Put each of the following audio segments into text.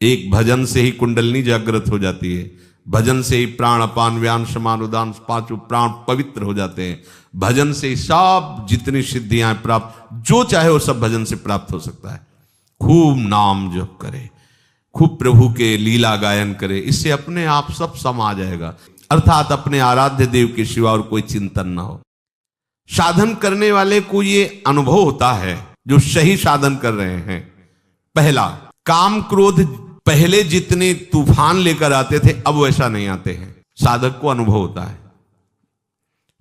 एक भजन से ही कुंडलनी जागृत हो जाती है, भजन से ही प्राण अपान व्यान समान उदान पांचों प्राण पवित्र हो जाते हैं, भजन से ही सब जितनी सिद्धियां प्राप्त, जो चाहे वो सब भजन से प्राप्त हो सकता है। खूब नाम जप करे, खूब प्रभु के लीला गायन करे, इससे अपने आप सब समा जाएगा। अर्थात अपने आराध्य देव के सिवा और कोई चिंतन ना हो। साधन करने वाले को ये अनुभव होता है, जो सही साधन कर रहे हैं। पहला, काम क्रोध पहले जितने तूफान लेकर आते थे अब वैसा नहीं आते हैं, साधक को अनुभव होता है।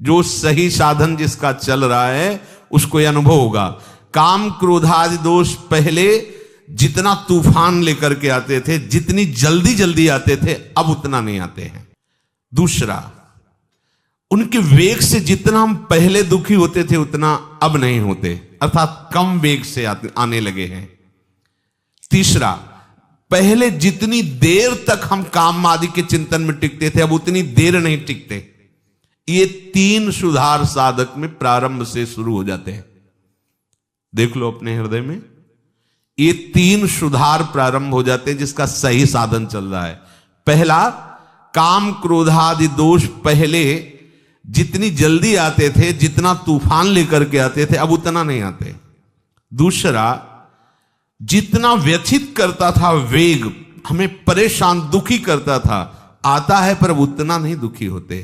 जो सही साधन जिसका चल रहा है उसको यह अनुभव होगा। काम क्रोधादि दोष पहले जितना तूफान लेकर के आते थे, जितनी जल्दी जल्दी आते थे, अब उतना नहीं आते हैं। दूसरा, उनके वेग से जितना हम पहले दुखी होते थे उतना अब नहीं होते, अर्थात कम वेग से आने लगे हैं। तीसरा, पहले जितनी देर तक हम काम आदि के चिंतन में टिकते थे अब उतनी देर नहीं टिकते। ये तीन सुधार साधक में प्रारंभ से शुरू हो जाते हैं। देख लो अपने हृदय में, ये तीन सुधार प्रारंभ हो जाते हैं जिसका सही साधन चल रहा है। पहला, काम क्रोधादि दोष पहले जितनी जल्दी आते थे, जितना तूफान लेकर के आते थे, अब उतना नहीं आते। दूसरा, जितना व्यथित करता था वेग, हमें परेशान दुखी करता था, आता है पर उतना नहीं दुखी होते,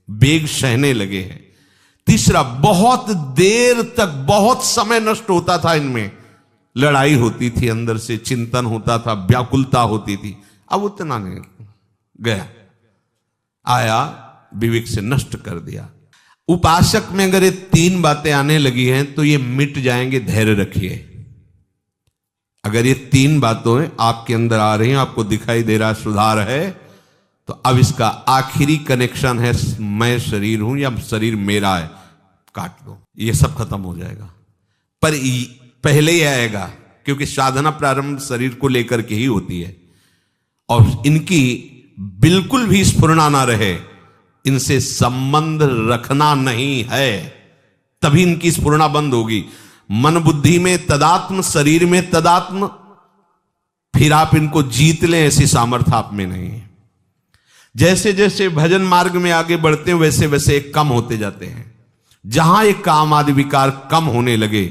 वेग सहने लगे हैं। तीसरा, बहुत देर तक बहुत समय नष्ट होता था, इनमें लड़ाई होती थी, अंदर से चिंतन होता था, व्याकुलता होती थी, अब उतना नहीं, गया आया विवेक से नष्ट कर दिया। उपासक में अगर ये तीन बातें आने लगी हैं तो ये मिट जाएंगे, धैर्य रखिए। अगर ये तीन बातें आपके अंदर आ रही हैं, आपको दिखाई दे रहा सुधार है, तो अब इसका आखिरी कनेक्शन है मैं शरीर हूं या शरीर मेरा है, काट दो, ये सब खत्म हो जाएगा। पर पहले ही आएगा, क्योंकि साधना प्रारंभ शरीर को लेकर के ही होती है, और इनकी बिल्कुल भी स्फुरना ना रहे, इनसे संबंध रखना नहीं है, तभी इनकी स्फुरना बंद होगी। मन बुद्धि में तदात्म, शरीर में तदात्म, फिर आप इनको जीत लें, ऐसी सामर्थ्य आप में नहीं है। जैसे जैसे भजन मार्ग में आगे बढ़ते हैं वैसे वैसे कम होते जाते हैं। जहां एक काम आदि विकार कम होने लगे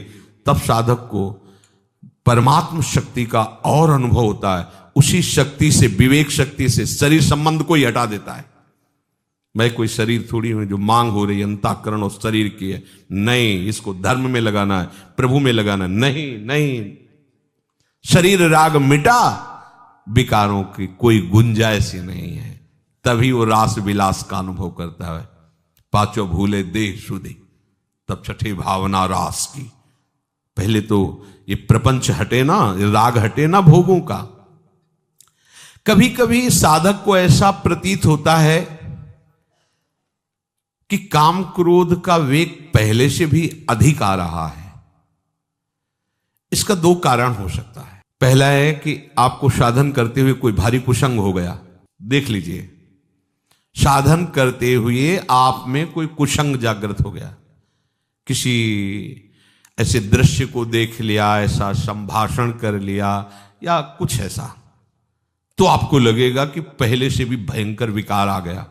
तब साधक को परमात्म शक्ति का और अनुभव होता है। उसी शक्ति से, विवेक शक्ति से शरीर संबंध को ही हटा देता है। भाई कोई शरीर थोड़ी है जो मांग हो रही है अंतःकरण और शरीर की है, नहीं, इसको धर्म में लगाना है, प्रभु में लगाना है, नहीं नहीं, शरीर राग मिटा, विकारों की कोई गुंजाइश ही नहीं है, तभी वो रास विलास का अनुभव करता है। पांचों भूले देह शुद्धि, तब छठी भावना रास की। पहले तो ये प्रपंच हटे ना, राग हटे ना भोगों का। कभी कभी साधक को ऐसा प्रतीत होता है कि काम क्रोध का वेग पहले से भी अधिक आ रहा है। इसका दो कारण हो सकता है। पहला है कि आपको साधन करते हुए कोई भारी कुसंग हो गया। देख लीजिए, साधन करते हुए आप में कोई कुसंग जागृत हो गया, किसी ऐसे दृश्य को देख लिया, ऐसा संभाषण कर लिया या कुछ ऐसा, तो आपको लगेगा कि पहले से भी भयंकर विकार आ गया,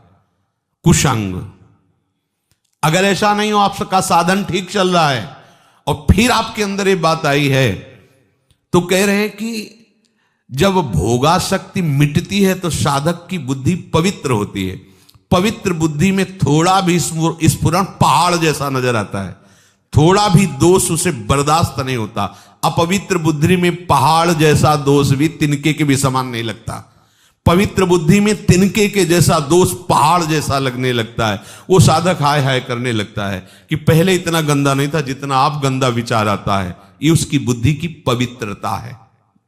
कुसंग। अगर ऐसा नहीं हो, आपका साधन ठीक चल रहा है और फिर आपके अंदर ये बात आई है, तो कह रहे हैं कि जब भोगासक्ति मिटती है तो साधक की बुद्धि पवित्र होती है। पवित्र बुद्धि में थोड़ा भी स्फुरण पहाड़ जैसा नजर आता है, थोड़ा भी दोष उसे बर्दाश्त नहीं होता। अपवित्र बुद्धि में पहाड़ जैसा दोष भी तिनके के भी समान नहीं लगता, पवित्र बुद्धि में तिनके के जैसा दोष पहाड़ जैसा लगने लगता है। वो साधक हाय हाय करने लगता है कि पहले इतना गंदा नहीं था जितना आप गंदा विचार आता है। ये उसकी बुद्धि की पवित्रता है।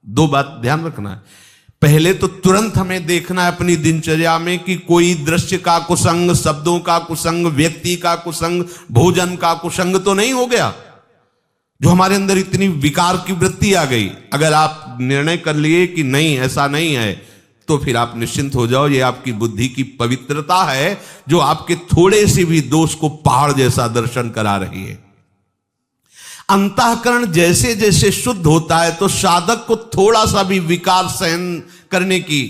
दो बात ध्यान रखना है। पहले तो तुरंत हमें देखना है अपनी दिनचर्या में कि कोई दृश्य का कुसंग, शब्दों का कुसंग, व्यक्ति का कुसंग, भोजन का कुसंग तो नहीं हो गया जो हमारे अंदर इतनी विकार की वृत्ति आ गई। अगर आप निर्णय कर लिए कि नहीं ऐसा नहीं है, तो फिर आप निश्चिंत हो जाओ, ये आपकी बुद्धि की पवित्रता है जो आपके थोड़े से भी दोष को पहाड़ जैसा दर्शन करा रही है। अंतःकरण जैसे जैसे शुद्ध होता है तो साधक को थोड़ा सा भी विकार सहन करने की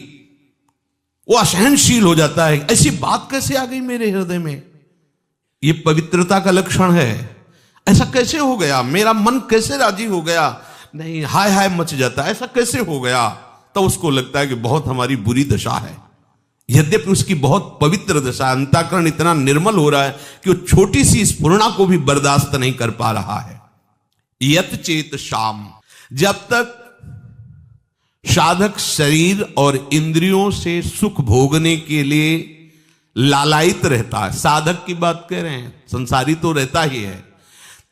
वो असहनशील हो जाता है। ऐसी बात कैसे आ गई मेरे हृदय में? ये पवित्रता का लक्षण है। ऐसा कैसे हो गया? मेरा मन कैसे राजी हो गया? नहीं, हाय हाय मच जाता है, ऐसा कैसे हो गया? तो उसको लगता है कि बहुत हमारी बुरी दशा है, यद्यपि उसकी बहुत पवित्र दशा है। अंतःकरण इतना निर्मल हो रहा है कि वो छोटी सी स्फुरणा को भी बर्दाश्त नहीं कर पा रहा है। यत चेत शाम, जब तक साधक शरीर और इंद्रियों से सुख भोगने के लिए लालायित रहता है, साधक की बात कह रहे हैं, संसारी तो रहता ही है,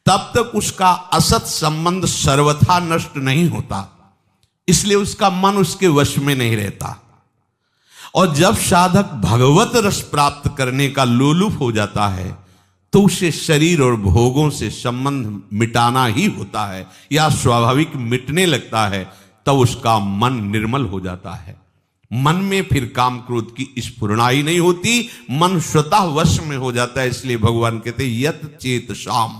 तब तक उसका असत संबंध सर्वथा नष्ट नहीं होता, इसलिए उसका मन उसके वश में नहीं रहता। और जब साधक भगवत रस प्राप्त करने का लोलुप हो जाता है तो उसे शरीर और भोगों से संबंध मिटाना ही होता है, या स्वाभाविक मिटने लगता है, तब उसका मन निर्मल हो जाता है। मन में फिर काम क्रोध की स्फुरणा ही नहीं होती, मन स्वतः वश में हो जाता है। इसलिए भगवान कहते यत चेत शाम,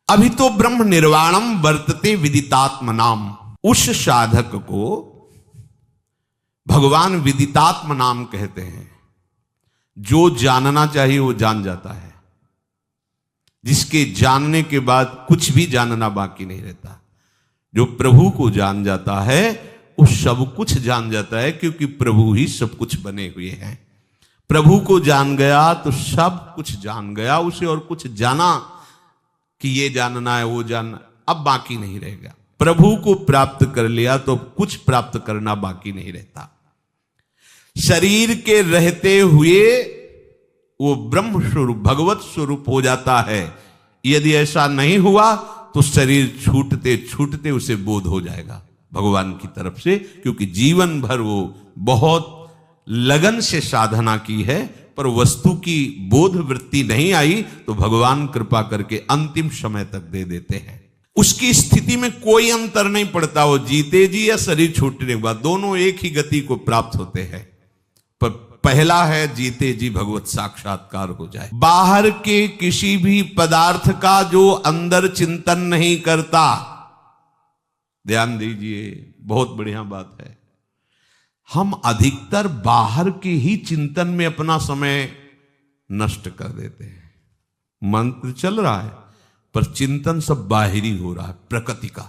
अभी तो ब्रह्म निर्वाणम वर्तते विदितात्मनाम। उस साधक को भगवान विदितात्म नाम कहते हैं, जो जानना चाहिए वो जान जाता है, जिसके जानने के बाद कुछ भी जानना बाकी नहीं रहता। जो प्रभु को जान जाता है वो सब कुछ जान जाता है, क्योंकि प्रभु ही सब कुछ बने हुए हैं। प्रभु को जान गया तो सब कुछ जान गया उसे, और कुछ जाना कि ये जानना है वो जानना, अब बाकी नहीं रहेगा। प्रभु को प्राप्त कर लिया तो कुछ प्राप्त करना बाकी नहीं रहता। शरीर के रहते हुए वो ब्रह्म स्वरूप भगवत स्वरूप हो जाता है। यदि ऐसा नहीं हुआ तो शरीर छूटते छूटते उसे बोध हो जाएगा भगवान की तरफ से, क्योंकि जीवन भर वो बहुत लगन से साधना की है, पर वस्तु की बोध वृत्ति नहीं आई तो भगवान कृपा करके अंतिम समय तक दे देते हैं। उसकी स्थिति में कोई अंतर नहीं पड़ता, वो जीते जी या शरीर छूटने के बाद दोनों एक ही गति को प्राप्त होते हैं। पर पहला है जीते जी भगवत साक्षात्कार हो जाए। बाहर के किसी भी पदार्थ का जो अंदर चिंतन नहीं करता, ध्यान दीजिए, बहुत बढ़िया बात है। हम अधिकतर बाहर के ही चिंतन में अपना समय नष्ट कर देते हैं। मंत्र चल रहा है पर चिंतन सब बाहरी हो रहा है, प्रकृति का,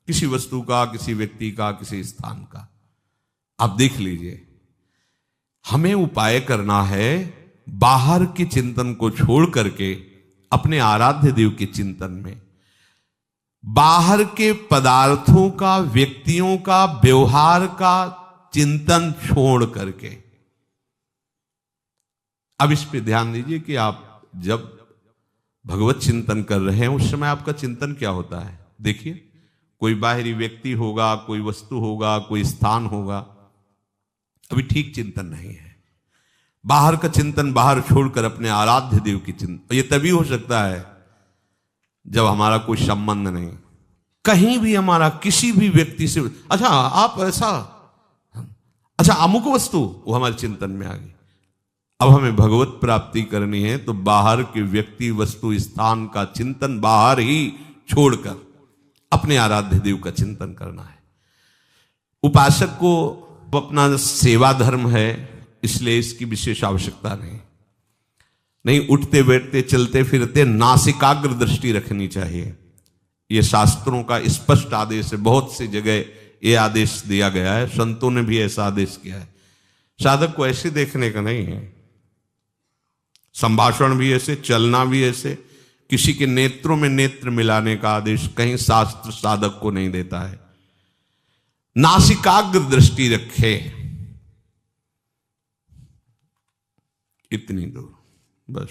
किसी वस्तु का, किसी व्यक्ति का, किसी स्थान का। आप देख लीजिए, हमें उपाय करना है बाहर के चिंतन को छोड़ करके अपने आराध्य देव के चिंतन में, बाहर के पदार्थों का, व्यक्तियों का, व्यवहार का चिंतन छोड़ करके। अब इस पे ध्यान दीजिए कि आप जब भगवत चिंतन कर रहे हैं उस समय आपका चिंतन क्या होता है। देखिए, कोई बाहरी व्यक्ति होगा, कोई वस्तु होगा, कोई स्थान होगा, अभी ठीक चिंतन नहीं है। बाहर का चिंतन बाहर छोड़कर अपने आराध्य देव की चिंतन, ये तभी हो सकता है जब हमारा कोई संबंध नहीं, कहीं भी हमारा किसी भी व्यक्ति से, अच्छा आप ऐसा, अच्छा अमुक वस्तु, वो हमारे चिंतन में आ गई। अब हमें भगवत प्राप्ति करनी है तो बाहर के व्यक्ति, वस्तु, स्थान का चिंतन बाहर ही छोड़कर अपने आराध्य देव का चिंतन करना है। उपासक को अपना सेवा धर्म है, इसलिए इसकी विशेष आवश्यकता नहीं उठते बैठते चलते फिरते नासिकाग्र दृष्टि रखनी चाहिए। यह शास्त्रों का स्पष्ट आदेश है, बहुत सी जगह यह आदेश दिया गया है, संतों ने भी ऐसा आदेश किया है। साधक को ऐसे देखने का नहीं है, संभाषण भी ऐसे, चलना भी ऐसे, किसी के नेत्रों में नेत्र मिलाने का आदेश कहीं शास्त्र साधक को नहीं देता है। नासिकाग्र दृष्टि रखे, इतनी दूर बस।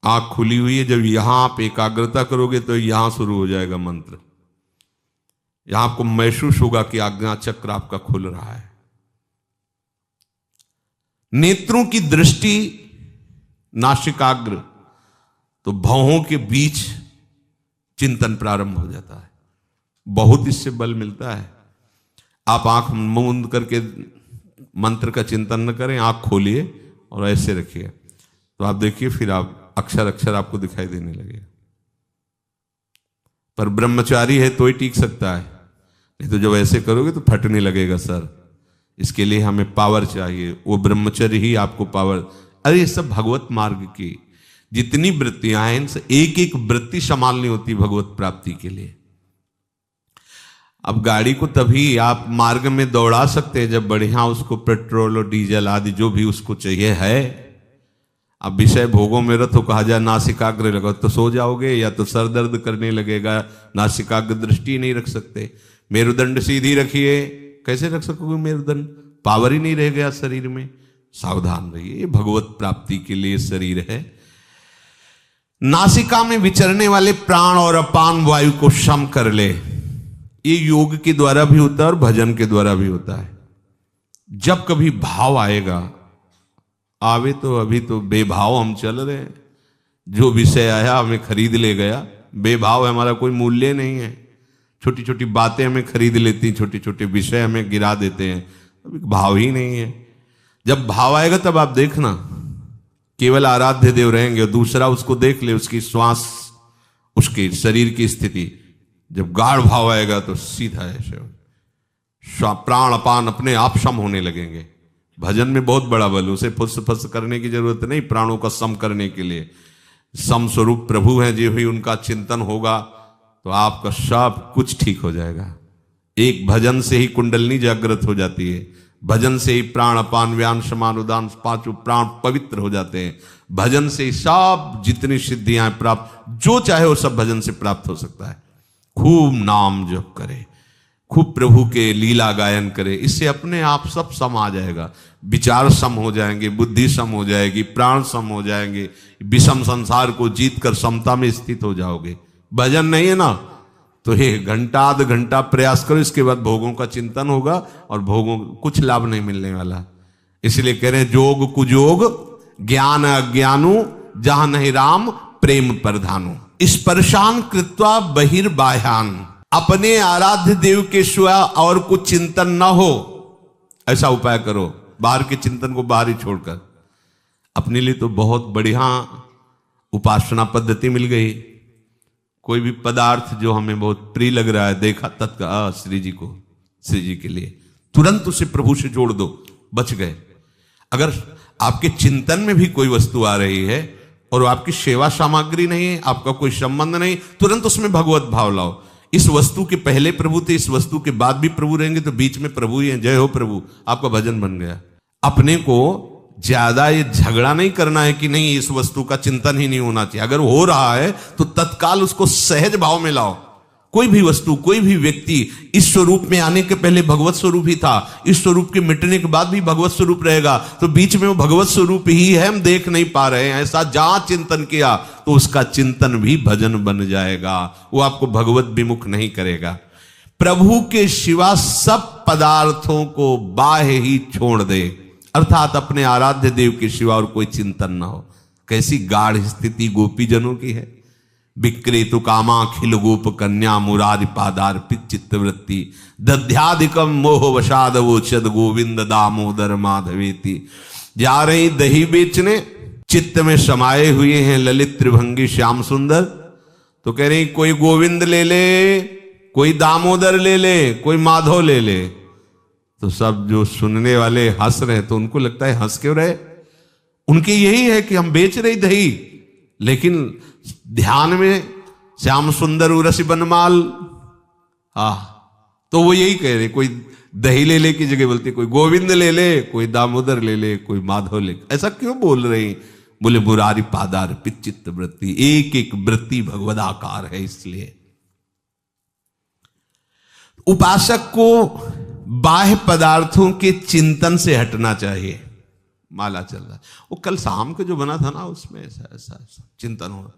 आंख खुली हुई है, जब यहां आप एकाग्रता करोगे तो यहां शुरू हो जाएगा मंत्र। यहां आपको महसूस होगा कि आज्ञा चक्र आपका खुल रहा है। नेत्रों की दृष्टि नासिकाग्र, तो भौहों के बीच चिंतन प्रारंभ हो जाता है। बहुत इससे बल मिलता है। आप आंख मूंद करके मंत्र का चिंतन न करें, आंख खोलिए और ऐसे रखिए, तो आप देखिए फिर आप अक्षर अक्षर आपको दिखाई देने लगेगा। पर ब्रह्मचारी है तो ही टीक सकता है, नहीं तो जब ऐसे करोगे तो फटने लगेगा सर। इसके लिए हमें पावर चाहिए, वो ब्रह्मचर्य ही आपको पावर। अरे ये सब भगवत मार्ग की जितनी वृत्तियां हैं, इनसे एक एक वृत्ति संभालनी होती भगवत प्राप्ति के लिए। अब गाड़ी को तभी आप मार्ग में दौड़ा सकते हैं जब बढ़िया उसको पेट्रोल और डीजल आदि जो भी उसको चाहिए है। अब विषय भोगों में रत हो, कहा जाए नासिकाग्र लगाओ तो सो जाओगे, या तो सर दर्द करने लगेगा, नासिकाग्र दृष्टि नहीं रख सकते। मेरुदंड सीधी रखिए, कैसे रख सकोगे मेरुदंड, पावर ही नहीं रह गया शरीर में। सावधान रहिए, भगवत प्राप्ति के लिए शरीर है। नासिका में विचरने वाले प्राण और अपान वायु को सम कर ले, ये योग के द्वारा भी होता है और भजन के द्वारा भी होता है। जब कभी भाव आएगा, आवे तो अभी तो बेभाव हम चल रहे हैं, जो विषय आया हमें खरीद ले गया, बेभाव है, हमारा कोई मूल्य नहीं है। छोटी छोटी बातें हमें खरीद लेती, छोटे छोटे विषय हमें गिरा देते हैं, अभी भाव ही नहीं है। जब भाव आएगा तब आप देखना, केवल आराध्य देव रहेंगे और दूसरा उसको देख ले, उसकी श्वास, उसके शरीर की स्थिति। जब गाढ़ भाव आएगा तो सीधा ऐसे प्राण अपान अपने आप सम होने लगेंगे। भजन में बहुत बड़ा बल, उसे फुस फुस करने की जरूरत नहीं, प्राणों का सम करने के लिए। सम स्वरूप प्रभु हैं, जो ही उनका चिंतन होगा तो आपका सब कुछ ठीक हो जाएगा। एक भजन से ही कुंडलनी जागृत हो जाती है, भजन से ही प्राण अपान व्यान समान उदान पांचों प्राण पवित्र हो जाते हैं। भजन से ही सब जितनी सिद्धियां प्राप्त, जो चाहे वो सब भजन से प्राप्त हो सकता है। खूब नाम जप करे, खूब प्रभु के लीला गायन करे, इससे अपने आप सब सम आ जाएगा। विचार सम हो जाएंगे, बुद्धि सम हो जाएगी, प्राण सम हो जाएंगे, विषम संसार को जीत कर समता में स्थित हो जाओगे। भजन नहीं है ना, तो ये घंटा आध घंटा प्रयास करो, इसके बाद भोगों का चिंतन होगा और भोगों कुछ लाभ नहीं मिलने वाला। इसलिए कह रहे हैं जोग कुजोग ज्ञान अज्ञानु जहां नहीं राम प्रेम प्रधानु। स्पर्शान कृत्वा बहिर्बाह्यान, अपने आराध्य देव के सिवा और कुछ चिंतन न हो, ऐसा उपाय करो। बाहर के चिंतन को बाहर ही छोड़कर अपने लिए तो बहुत बढ़िया उपासना पद्धति मिल गई। कोई भी पदार्थ जो हमें बहुत प्रिय लग रहा है, देखा तत्काल श्री जी को, श्री जी के लिए तुरंत उसे प्रभु से जोड़ दो, बच गए। अगर आपके चिंतन में भी कोई वस्तु आ रही है और आपकी सेवा सामग्री नहीं है, आपका कोई संबंध नहीं, तुरंत उसमें भगवत भाव लाओ। इस वस्तु के पहले प्रभु थे, इस वस्तु के बाद भी प्रभु रहेंगे, तो बीच में प्रभु ही है। जय हो प्रभु, आपका भजन बन गया। अपने को ज्यादा ये झगड़ा नहीं करना है कि नहीं इस वस्तु का चिंतन ही नहीं होना चाहिए। अगर हो रहा है तो तत्काल उसको सहज भाव में लाओ। कोई भी वस्तु, कोई भी व्यक्ति इस स्वरूप में आने के पहले भगवत स्वरूप ही था, इस स्वरूप के मिटने के बाद भी भगवत स्वरूप रहेगा, तो बीच में वो भगवत स्वरूप ही है, हम देख नहीं पा रहे हैं। ऐसा जहां चिंतन किया तो उसका चिंतन भी भजन बन जाएगा, वो आपको भगवत विमुख नहीं करेगा। प्रभु के सिवा सब पदार्थों को बाह्य ही छोड़ दे, अर्थात अपने आराध्य देव के सिवा और कोई चिंतन ना हो। कैसी गाढ़ स्थिति गोपी जनों की है। विक्रेतु कामा खिल गोप कन्या मुरारि पादार्पित चित्तवृत्ति दध्याधिकम मोह वशाद वोचद गोविंद दामोदर माधवेति। जा रही दही बेचने, चित्त में समाये हुए हैं ललित त्रिभंगी श्याम सुंदर, तो कह रही कोई गोविंद ले ले, कोई दामोदर ले ले, कोई माधव ले ले। तो सब जो सुनने वाले हंस रहे, तो उनको लगता है हंस क्यों रहे, उनकी यही है कि हम बेच रहे दही, लेकिन ध्यान में श्याम सुंदर उरसी बनमाल। तो वो यही कह रहे, कोई दही ले ले की जगह बोलते कोई गोविंद ले ले, कोई दामोदर ले ले, कोई माधव ले। ऐसा क्यों बोल रहे? बोले मुरारी पादार्पित चित्त वृत्ति, एक एक वृत्ति भगवदाकार है। इसलिए उपासक को बाह्य पदार्थों के चिंतन से हटना चाहिए। माला चल रहा है, वो कल शाम को जो बना था ना, उसमें ऐसा ऐसा चिंतन हो रहा,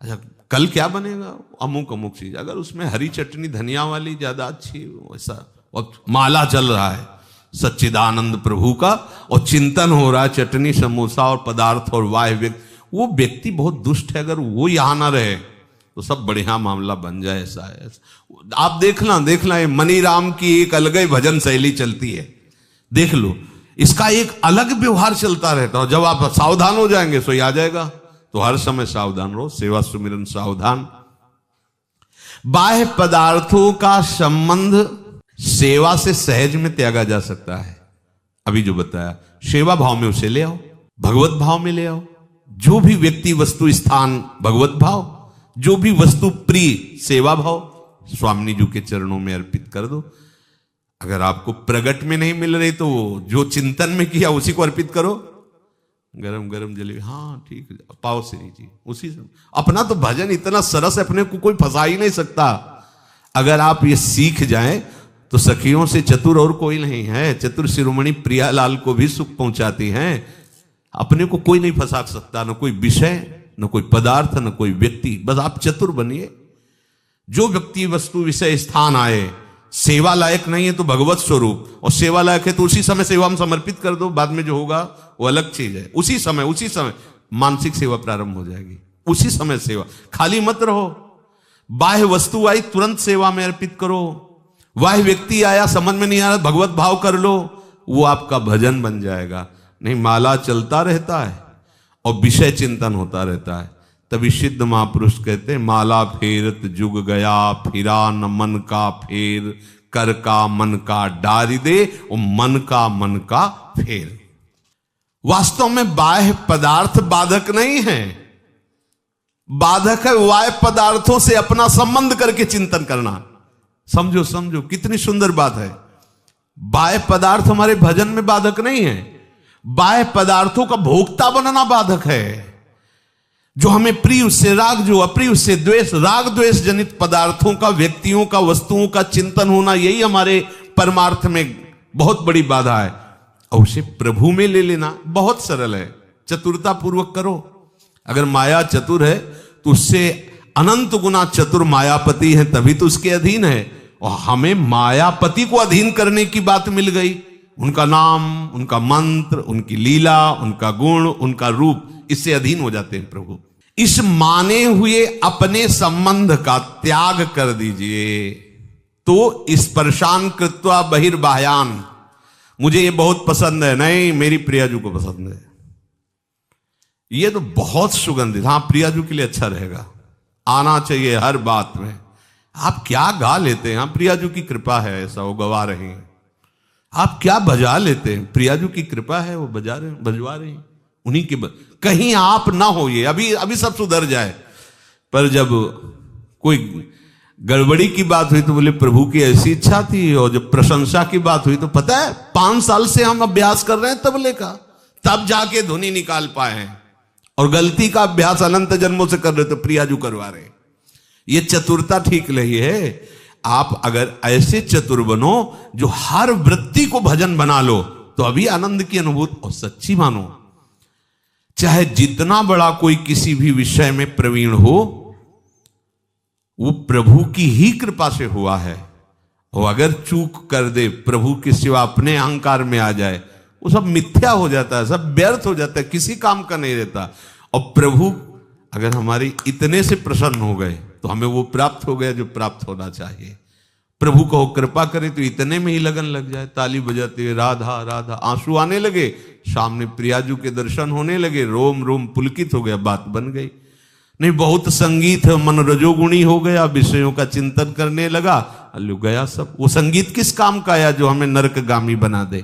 अच्छा कल क्या बनेगा, अमुक अमुक चीज, अगर उसमें हरी चटनी धनिया वाली ज्यादा अच्छी, वैसा। और माला चल रहा है सच्चिदानंद प्रभु का, और चिंतन हो रहा है चटनी समोसा और पदार्थ और वाह्य, वो व्यक्ति बहुत दुष्ट है। अगर वो यहां ना रहे तो सब बढ़िया मामला बन जाए। ऐसा है, आप देखना ये मनीराम की एक अलग ही भजन शैली चलती है, देख लो, इसका एक अलग व्यवहार चलता रहता है। जब आप सावधान हो जाएंगे सो आ जाएगा। तो हर समय सावधान रहो, सेवा सुमिरन सावधान। बाह्य पदार्थों का संबंध सेवा से सहज में त्यागा जा सकता है। अभी जो बताया, सेवा भाव में उसे ले आओ, भगवत भाव में ले आओ। जो भी व्यक्ति वस्तु स्थान भगवत भाव, जो भी वस्तु प्रिय सेवा भाव, स्वामी जी के चरणों में अर्पित कर दो। अगर आपको प्रगट में नहीं मिल रही तो जो चिंतन में किया उसी को अर्पित करो। गरम गरम जलेबी, हाँ ठीक है, पाओ श्री जी, उसी से। अपना तो भजन इतना सरस है, अपने को कोई फंसा ही नहीं सकता। अगर आप ये सीख जाएं तो सखियों से चतुर और कोई नहीं है। चतुर शिरोमणि प्रियालाल को भी सुख पहुंचाती हैं। अपने को कोई नहीं फंसा सकता, न कोई विषय, न कोई पदार्थ, न कोई व्यक्ति। बस आप चतुर बनिए। जो व्यक्ति वस्तु विषय स्थान आए, सेवा लायक नहीं है तो भगवत स्वरूप, और सेवा लायक है तो उसी समय सेवा में समर्पित कर दो। बाद में जो होगा वो अलग चीज है। उसी समय मानसिक सेवा प्रारंभ हो जाएगी। उसी समय सेवा, खाली मत रहो। बाह्य वस्तु आई तुरंत सेवा में अर्पित करो। बाह्य व्यक्ति आया समझ में नहीं आ रहा, भगवत भाव कर लो, वो आपका भजन बन जाएगा। नहीं, माला चलता रहता है और विषय चिंतन होता रहता है। तभी सिद्ध महापुरुष कहते हैं, माला फेरत जुग गया, फिरा न मन का फेर, कर का मन का डारी दे, और मन का फेर। वास्तव में बाह्य पदार्थ बाधक नहीं है, बाधक है बाह्य पदार्थों से अपना संबंध करके चिंतन करना। समझो समझो कितनी सुंदर बात है। बाह्य पदार्थ हमारे भजन में बाधक नहीं है, बाह्य पदार्थों का भोक्ता बनना बाधक है। जो हमें प्रिय उससे राग, जो अप्रिय उससे द्वेष। राग द्वेष जनित पदार्थों का, व्यक्तियों का, वस्तुओं का चिंतन होना, यही हमारे परमार्थ में बहुत बड़ी बाधा है। और उसे प्रभु में ले लेना बहुत सरल है। चतुरता पूर्वक करो। अगर माया चतुर है तो उससे अनंत गुना चतुर मायापति है, तभी तो उसके अधीन है। और हमें मायापति को अधीन करने की बात मिल गई। उनका नाम, उनका मंत्र, उनकी लीला, उनका गुण, उनका रूप, इससे अधीन हो जाते हैं प्रभु। इस माने हुए अपने संबंध का त्याग कर दीजिए। तो स्पर्शान कृत्वा बहिर्बाह्यान, मुझे ये बहुत पसंद है, नहीं मेरी प्रियाजू को पसंद है, ये तो बहुत सुगंधित, हाँ प्रियाजू के लिए अच्छा रहेगा, आना चाहिए हर बात में। आप क्या गा लेते हैं? हाँ प्रियाजू की कृपा है, ऐसा वो गवा रहे हैं। आप क्या बजा लेते हैं? प्रियाजू की कृपा है, वो बजा रहे हैं, बजवा रहे हैं उन्हीं के कहीं आप ना हो। ये अभी सब सुधर जाए, पर जब कोई गड़बड़ी की बात हुई तो बोले प्रभु की ऐसी इच्छा थी। और जब प्रशंसा की बात हुई तो पता है 5 साल से हम अभ्यास कर रहे हैं तबले का, तब जाके धुनी निकाल पाए हैं। और गलती का अभ्यास अनंत जन्मों से कर रहे तो प्रियाजू करवा रहे। ये चतुरता ठीक नहीं है। आप अगर ऐसे चतुर बनो जो हर वृत्ति को भजन बना लो, तो अभी आनंद की अनुभूति। और सच्ची मानो, चाहे जितना बड़ा कोई किसी भी विषय में प्रवीण हो, वो प्रभु की ही कृपा से हुआ है। और अगर चूक कर दे, प्रभु के सिवा अपने अहंकार में आ जाए, वो सब मिथ्या हो जाता है, सब व्यर्थ हो जाता है, किसी काम का नहीं रहता। और प्रभु अगर हमारी इतने से प्रसन्न हो गए तो हमें वो प्राप्त हो गया जो प्राप्त होना चाहिए। प्रभु को कृपा करे तो इतने में ही लगन लग जाए, ताली बजाते हुए राधा राधा, आंसू आने लगे, सामने प्रियाजू के दर्शन होने लगे, रोम रोम पुलकित हो गया, बात बन गई। नहीं बहुत संगीत है, मन रजोगुणी हो गया, विषयों का चिंतन करने लगा, अल्लू गया सब। वो संगीत किस काम का आया जो हमें नरकगामी बना दे?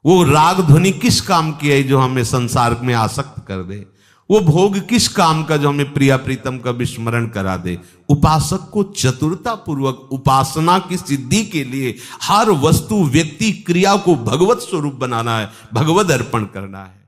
वो राग ध्वनि किस काम की है जो हमें संसार में आसक्त कर दे? वो भोग किस काम का जो हमें प्रिया प्रीतम का विस्मरण करा दे? उपासक को चतुरता पूर्वक उपासना की सिद्धि के लिए हर वस्तु, व्यक्ति, क्रिया को भगवत स्वरूप बनाना है, भगवत अर्पण करना है।